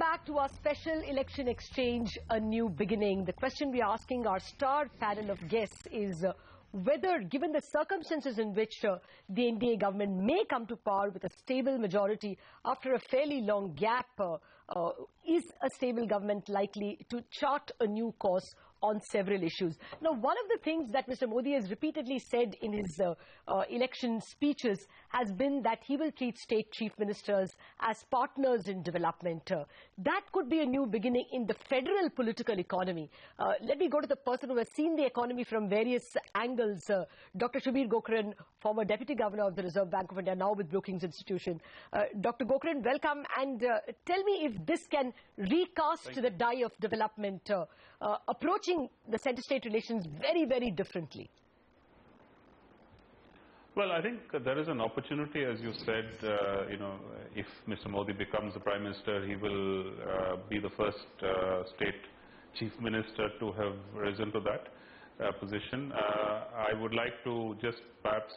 back to our special election exchange, A New Beginning. The question we are asking our star panel of guests is whether, given the circumstances in which the NDA government may come to power with a stable majority after a fairly long gap, is a stable government likely to chart a new course on several issues? Now, one of the things that Mr. Modi has repeatedly said in his election speeches has been that he will treat state chief ministers as partners in development. That could be a new beginning in the federal political economy. Let me go to the person who has seen the economy from various angles, Dr. Subir Gokaran, former Deputy Governor of the Reserve Bank of India, now with Brookings Institution. Dr. Gokaran, welcome, and tell me if this can recast the die of development, approaching the center-state relations very, very differently. Well, I think there is an opportunity, as you said, if Mr. Modi becomes the Prime Minister, he will be the first state chief minister to have risen to that position. I would like to just perhaps,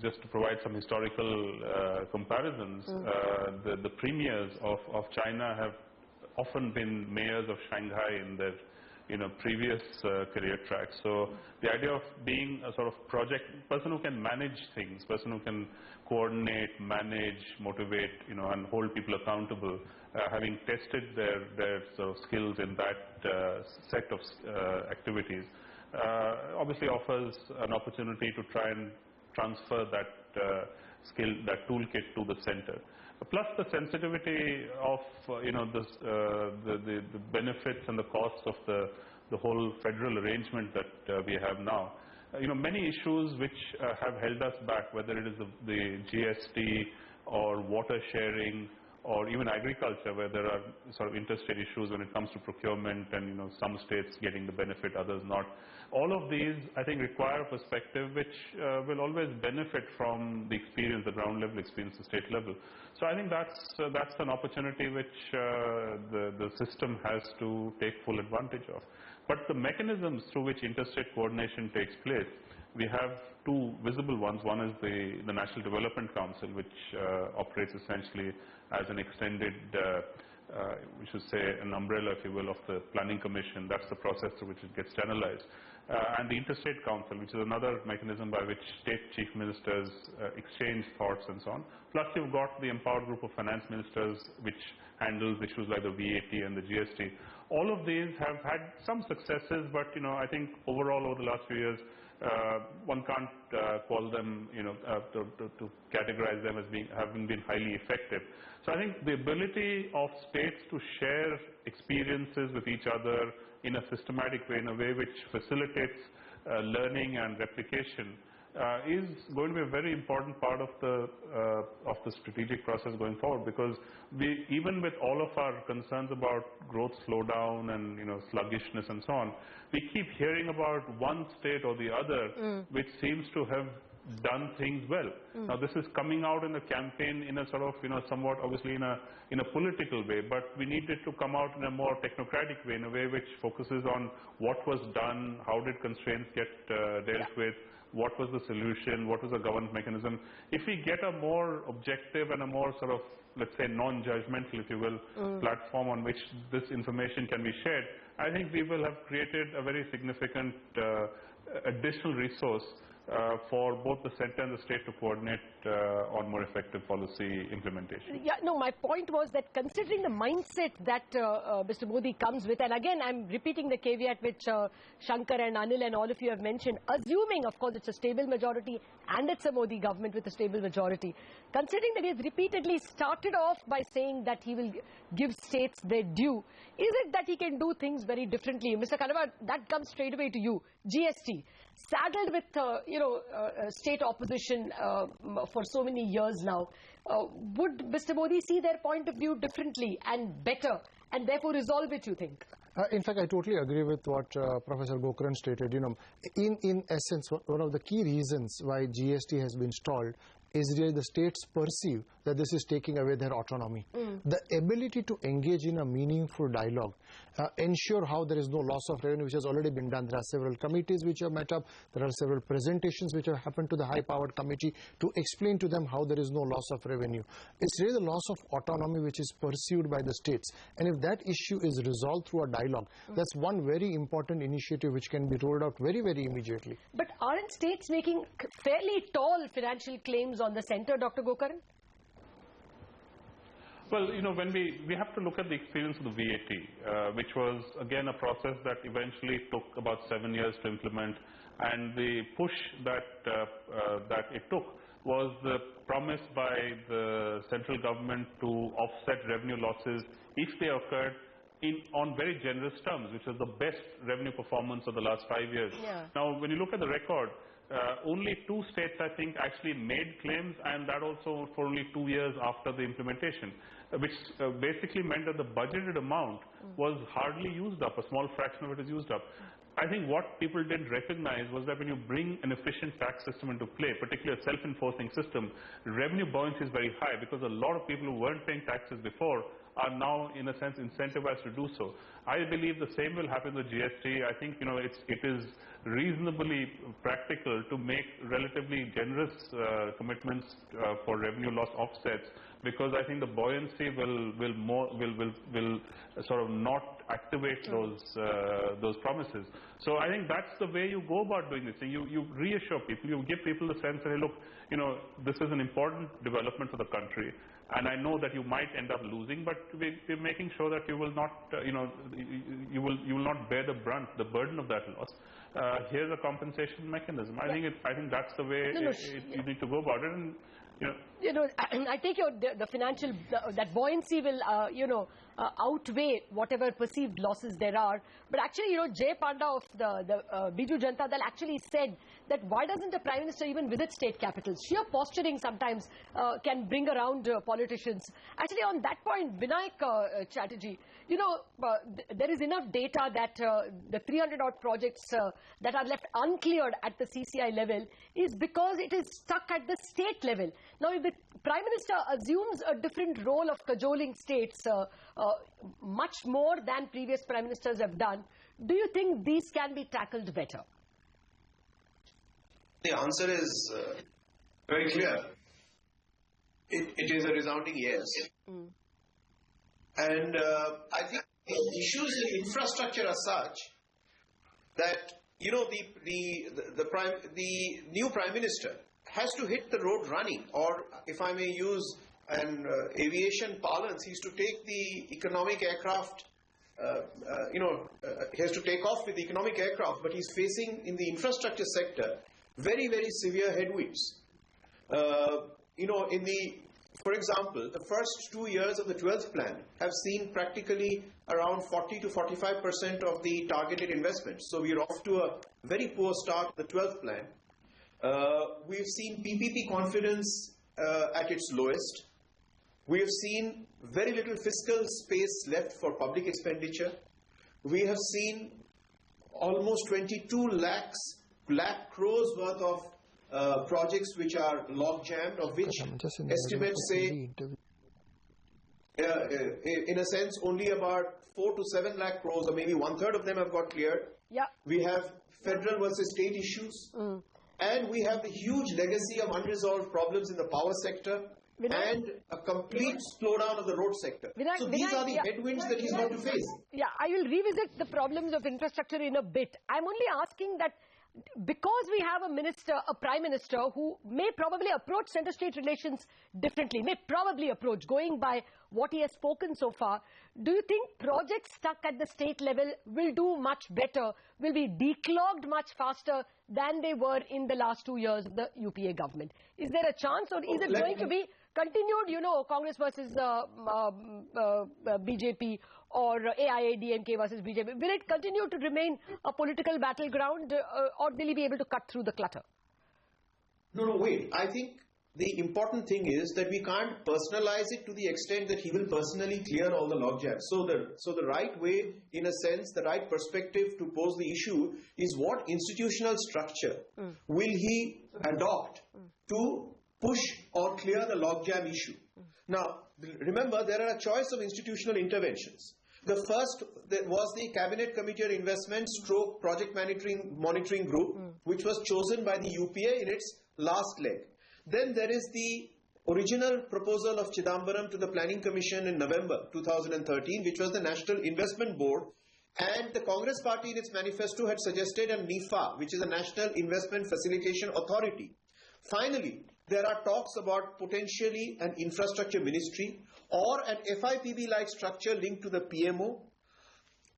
just to provide some historical comparisons. The premiers of China have often been mayors of Shanghai in their previous career track. So the idea of being a sort of person who can manage things, person who can coordinate, manage, motivate, and hold people accountable, having tested their sort of skills in that set of activities, obviously offers an opportunity to try and transfer that skill, that toolkit to the center. Plus the sensitivity of the benefits and the costs of the whole federal arrangement that we have now. Many issues which have held us back, whether it is the GST or water sharing or even agriculture, where there are sort of interstate issues when it comes to procurement and some states getting the benefit, others not. All of these, I think, require a perspective which will always benefit from the experience, the ground level experience, the state level. So I think that's an opportunity which the system has to take full advantage of. But the mechanisms through which interstate coordination takes place, we have two visible ones. One is the National Development Council, which operates essentially as an extended, we should say, an umbrella, if you will, of the Planning Commission. That's the process through which it gets channelized. And the Interstate Council, which is another mechanism by which state chief ministers exchange thoughts and so on. Plus, you've got the Empowered Group of Finance Ministers, which handles issues like the VAT and the GST. All of these have had some successes, but I think overall over the last few years, one can't call them, to categorize them as having been highly effective. So I think the ability of states to share experiences with each other in a systematic way, in a way which facilitates learning and replication, is going to be a very important part of the strategic process going forward, because even with all of our concerns about growth slowdown and sluggishness and so on, we keep hearing about one state or the other which seems to have done things well. Now this is coming out in the campaign in a sort of somewhat obviously in a political way, but we need it to come out in a more technocratic way, in a way which focuses on what was done, how did constraints get dealt with, what was the solution, what was the governance mechanism. If we get a more objective and a more sort of, let's say, non-judgmental, if you will, platform on which this information can be shared, I think we will have created a very significant additional resource for both the center and the state to coordinate on more effective policy implementation. Yeah, no, my point was that considering the mindset that Mr. Modi comes with, and again I'm repeating the caveat which Shankar and Anil and all of you have mentioned, assuming of course it's a stable majority and it's a Modi government with a stable majority, considering that he has repeatedly started off by saying that he will give states their due, is it that he can do things very differently? Mr. Kanava, that comes straight away to you. GST, saddled with state opposition for so many years now, would Mr. Modi see their point of view differently and better, and therefore resolve it, you think? In fact, I totally agree with what Professor Gokaran stated. In essence, one of the key reasons why GST has been stalled is really the states perceive that this is taking away their autonomy. The ability to engage in a meaningful dialogue, ensure how there is no loss of revenue, which has already been done. There are several committees which have met up. There are several presentations which have happened to the high-powered committee to explain to them how there is no loss of revenue. It's really the loss of autonomy which is pursued by the states. And if that issue is resolved through a dialogue, that's one very important initiative which can be rolled out very, very immediately. But aren't states making fairly tall financial claims on the centre, Dr. Gokaran? Well, when we have to look at the experience of the VAT, which was again a process that eventually took about 7 years to implement, and the push that it took was the promise by the central government to offset revenue losses if they occurred on very generous terms, which was the best revenue performance of the last 5 years. Yeah. Now, when you look at the record, only 2 states, I think, actually made claims, and that also for only 2 years after the implementation, which basically meant that the budgeted amount was hardly used up. A small fraction of it is used up. I think what people didn't recognize was that when you bring an efficient tax system into play, particularly a self-enforcing system, revenue buoyancy is very high because a lot of people who weren't paying taxes before are now, in a sense, incentivized to do so. I believe the same will happen with GST. I think, it is reasonably practical to make relatively generous commitments for revenue loss offsets, because I think the buoyancy will sort of not activate those promises. So I think that's the way you go about doing this. You reassure people, you give people the sense that, hey, look, this is an important development for the country, and I know that you might end up losing, but we're making sure that you will not, you will not bear the burden of that loss. Here's a compensation mechanism. I think that's the way you need to go about it. And, I take the financial, that buoyancy will, outweigh whatever perceived losses there are. But actually, Jay Panda of the Biju Janata Dal actually said that why doesn't the Prime Minister even visit state capitals? Sheer posturing sometimes can bring around politicians. Actually, on that point, Vinayak Chatterjee, there is enough data that the 300-odd projects that are left uncleared at the CCI level is because it is stuck at the state level. Now, if the Prime Minister assumes a different role of cajoling states, much more than previous Prime Ministers have done, do you think these can be tackled better? The answer is very clear. It is a resounding yes. And I think the issues in infrastructure are such that, the new Prime Minister has to hit the road running, or if I may use an aviation parlance, he's to take the economic aircraft, he has to take off with the economic aircraft, but he's facing in the infrastructure sector very, very severe headwinds. For example, the first 2 years of the 12th plan have seen practically around 40 to 45% of the targeted investment. So we're off to a very poor start of the 12th plan. We've seen PPP confidence at its lowest. We have seen very little fiscal space left for public expenditure. We have seen almost 22 lakh crores worth of projects which are log jammed, of which estimates say, in a sense, only about 4 to 7 lakh crores, or maybe 1/3 of them have got cleared. Yeah. We have federal versus state issues. And we have the huge legacy of unresolved problems in the power sector and a complete slowdown of the road sector. So these are the headwinds that he's got to face. Yeah, I will revisit the problems of infrastructure in a bit. I'm only asking that because we have a Prime Minister who may probably approach center-state relations differently, going by what he has spoken so far, do you think projects stuck at the state level will do much better, will be declogged much faster than they were in the last 2 years of the UPA government? Is there a chance, or is it going to be continued, Congress versus BJP, or AIADMK versus BJP? Will it continue to remain a political battleground, or will he be able to cut through the clutter? No, wait. I think the important thing is that we can't personalize it to the extent that he will personally clear all the logjams. So the right way, in a sense, the right perspective to pose the issue is what institutional structure will he adopt to push or clear the logjam issue. Now, remember, there are a choice of institutional interventions. The first was the Cabinet Committee on Investment stroke Project Monitoring Group, which was chosen by the UPA in its last leg. Then there is the original proposal of Chidambaram to the Planning Commission in November 2013, which was the National Investment Board. And the Congress Party in its manifesto had suggested a NIFA, which is a National Investment Facilitation Authority. Finally, there are talks about potentially an infrastructure ministry or an FIPB-like structure linked to the PMO.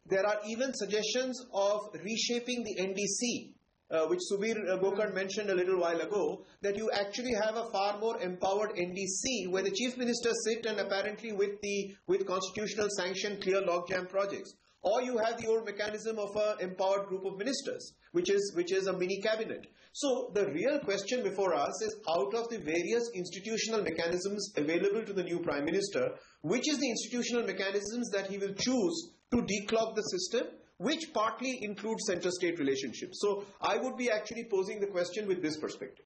There are even suggestions of reshaping the NDC, which Subir Gokar mentioned a little while ago, that you actually have a far more empowered NDC where the chief minister sit and apparently with constitutional sanction clear logjam projects. Or you have the old mechanism of an empowered group of ministers, which is a mini cabinet. So the real question before us is, out of the various institutional mechanisms available to the new Prime Minister, which is the institutional mechanisms that he will choose to declog the system, which partly includes center-state relationships. So I would be actually posing the question with this perspective.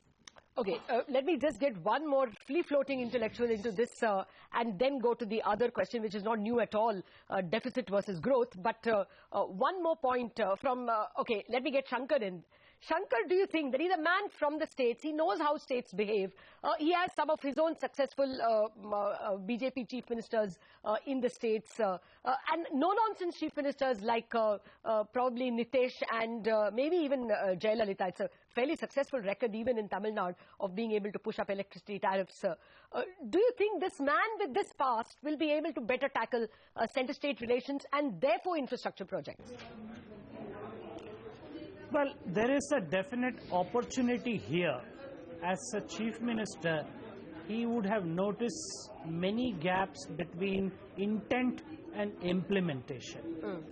Okay, let me just get one more free-floating intellectual into this and then go to the other question, which is not new at all, deficit versus growth. But one more point okay, let me get Shankar in. Shankar, do you think that he's a man from the states? He knows how states behave. He has some of his own successful BJP chief ministers in the states and no-nonsense chief ministers like probably Nitish and maybe even Jayalalitha. It's a fairly successful record even in Tamil Nadu of being able to push up electricity tariffs. Do you think this man with this past will be able to better tackle center-state relations and therefore infrastructure projects? Well, there is a definite opportunity here. As a chief minister, he would have noticed many gaps between intent and implementation.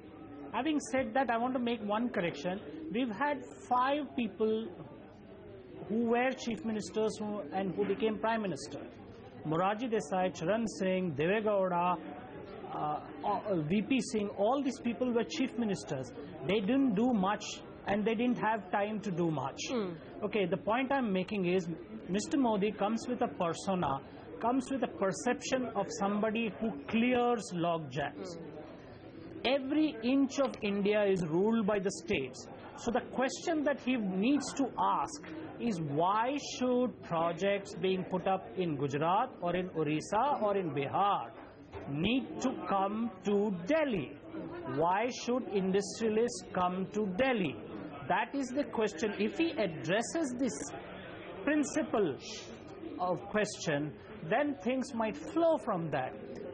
Having said that, I want to make one correction. We've had 5 people who were chief ministers and who became prime minister. Morarji Desai, Charan Singh, Deve Gowda, VP Singh, all these people were chief ministers. They didn't do much and they didn't have time to do much. Okay, the point I'm making is Mr. Modi comes with a persona, comes with a perception of somebody who clears log jams. Every inch of India is ruled by the states. So the question that he needs to ask is, why should projects being put up in Gujarat or in Orissa or in Bihar need to come to Delhi? Why should industrialists come to Delhi? That is the question. If he addresses this principle of question, then things might flow from that.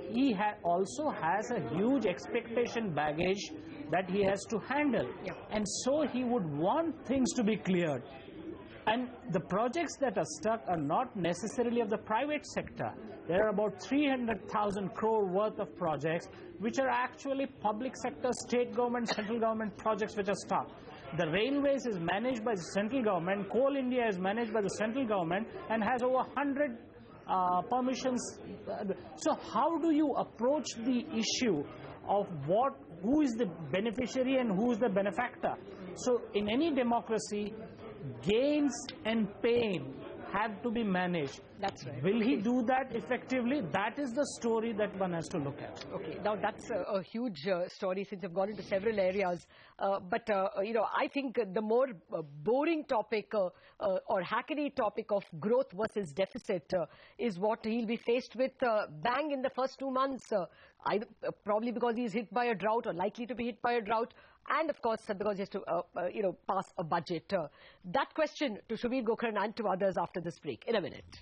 He also has a huge expectation baggage that he has to handle. And so he would want things to be cleared. And the projects that are stuck are not necessarily of the private sector. There are about 300,000 crore worth of projects which are actually public sector, state government, central government projects which are stuck. The railways is managed by the central government, Coal India is managed by the central government and has over 100 permissions. So how do you approach the issue of who is the beneficiary and who is the benefactor? So in any democracy, gains and pain have to be managed. That's right. Will he do that effectively? That is the story that one has to look at. Okay, now that's a huge story since you've gone into several areas. But I think the more boring topic or hackney topic of growth versus deficit is what he'll be faced with bang in the first 2 months. Probably because he's hit by a drought or likely to be hit by a drought. And of course, because he has to, pass a budget. That question to Subir Gokar and to others after this break. In a minute.